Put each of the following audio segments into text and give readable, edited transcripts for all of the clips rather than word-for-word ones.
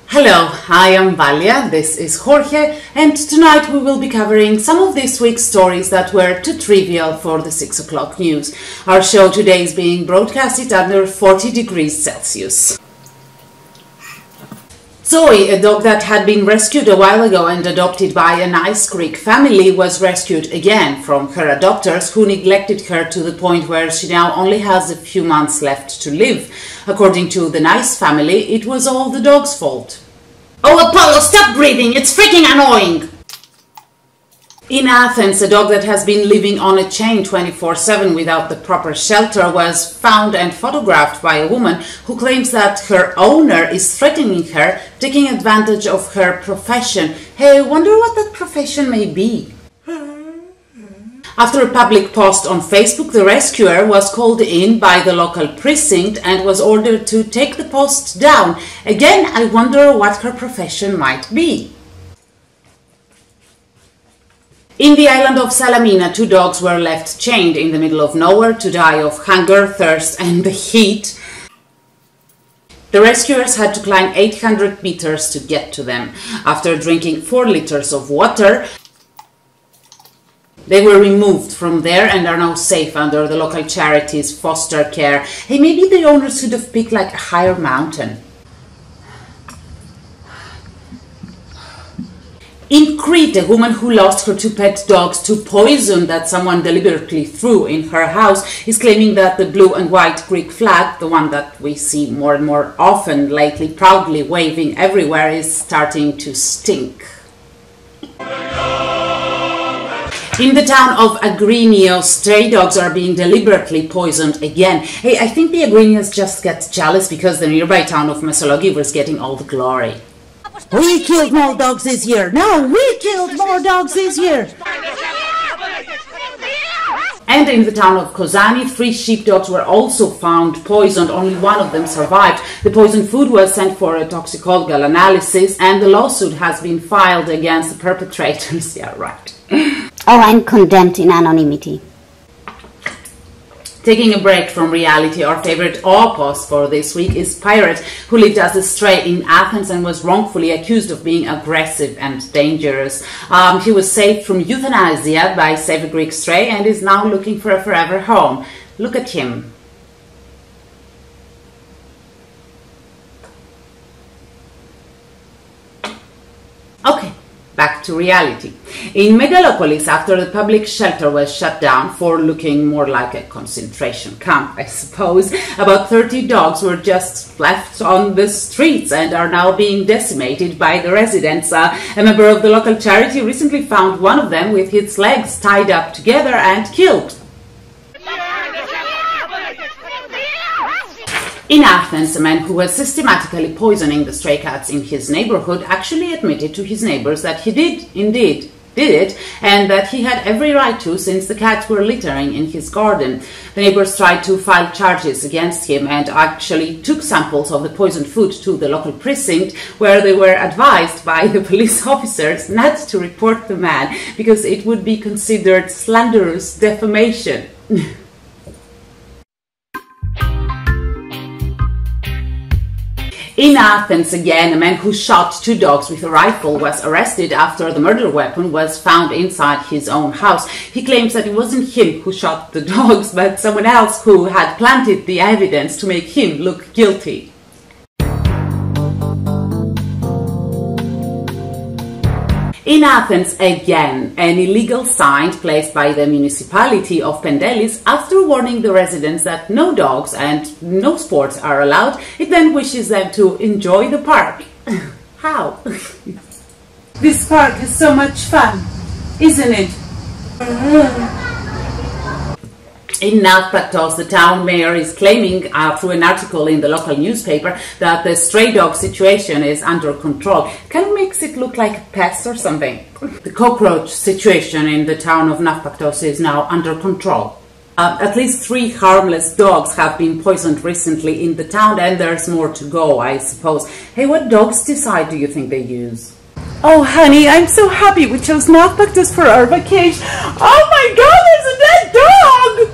Hello, I am Valia, this is Jorge, and tonight we will be covering some of this week's stories that were too trivial for the 6 o'clock news. Our show today is being broadcasted under 40 degrees Celsius. Zoe, a dog that had been rescued a while ago and adopted by a nice Greek family, was rescued again from her adopters, who neglected her to the point where she now only has a few months left to live. According to the nice family, it was all the dog's fault. Oh, Apollo, stop breathing! It's freaking annoying! In Athens, a dog that has been living on a chain 24/7 without the proper shelter was found and photographed by a woman who claims that her owner is threatening her, taking advantage of her profession. Hey, I wonder what that profession may be. After a public post on Facebook, the rescuer was called in by the local precinct and was ordered to take the post down. Again, I wonder what her profession might be. In the island of Salamina, 2 dogs were left chained in the middle of nowhere to die of hunger, thirst and the heat. The rescuers had to climb 800 meters to get to them. After drinking 4 liters of water, they were removed from there and are now safe under the local charity's foster care. Hey, maybe the owners should have picked like a higher mountain. In Crete, a woman who lost her 2 pet dogs to poison that someone deliberately threw in her house is claiming that the blue and white Greek flag, the one that we see more and more often lately proudly waving everywhere, is starting to stink. In the town of Agrinio, stray dogs are being deliberately poisoned again. Hey, I think the Agrinios just get jealous because the nearby town of Mesologi was getting all the glory. We killed more dogs this year! No, we killed more dogs this year! And in the town of Kozani, 3 sheepdogs were also found poisoned. Only one of them survived. The poisoned food was sent for a toxicological analysis and the lawsuit has been filed against the perpetrators. Yeah, right. Oh, I'm condemned in anonymity. Taking a break from reality, our favorite post for this week is Pirate, who lived as a stray in Athens and was wrongfully accused of being aggressive and dangerous. He was saved from euthanasia by Save a Greek Stray and is now looking for a forever home. Look at him. Okay. Back to reality. In Megalopolis, after the public shelter was shut down for looking more like a concentration camp, I suppose, about 30 dogs were just left on the streets and are now being decimated by the residents. A member of the local charity recently found one of them with its legs tied up together and killed. In Athens, a man who was systematically poisoning the stray cats in his neighborhood actually admitted to his neighbors that he did it, and that he had every right to, since the cats were littering in his garden. The neighbors tried to file charges against him and actually took samples of the poisoned food to the local precinct, where they were advised by the police officers not to report the man because it would be considered slanderous defamation. In Athens again, a man who shot 2 dogs with a rifle was arrested after the murder weapon was found inside his own house. He claims that it wasn't him who shot the dogs, but someone else who had planted the evidence to make him look guilty. In Athens again, an illegal sign placed by the municipality of Pendelis, after warning the residents that no dogs and no sports are allowed, it then wishes them to enjoy the park. How? This park is so much fun, isn't it? In Naupaktos, the town mayor is claiming, through an article in the local newspaper, that the stray dog situation is under control. Kind of makes it look like a pest or something. The cockroach situation in the town of Naupaktos is now under control. At least 3 harmless dogs have been poisoned recently in the town, and there's more to go, I suppose. Hey, what dog's decide do you think they use? Oh, honey, I'm so happy we chose Nathbactus for our vacation. Oh my God, there's a dead dog!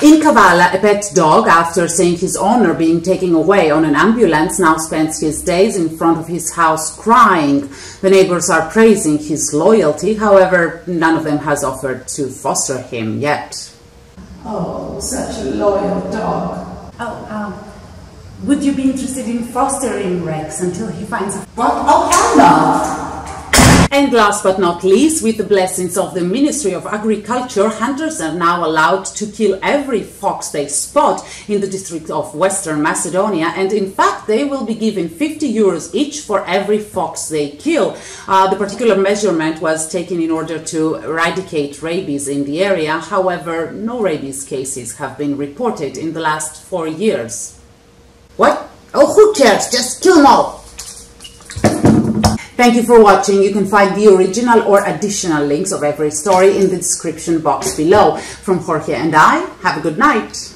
In Kavala, a pet dog, after seeing his owner being taken away on an ambulance, now spends his days in front of his house crying. The neighbors are praising his loyalty, however, none of them has offered to foster him yet. Oh, such a loyal dog. Would you be interested in fostering Rex until he finds a... What? Oh, hell no! And last but not least, with the blessings of the Ministry of Agriculture, hunters are now allowed to kill every fox they spot in the district of Western Macedonia, and in fact they will be given 50 euros each for every fox they kill. The particular measurement was taken in order to eradicate rabies in the area. However, no rabies cases have been reported in the last 4 years. What? Oh, who cares? Just kill them all. Thank you for watching. You can find the original or additional links of every story in the description box below. From Jorge and I, have a good night.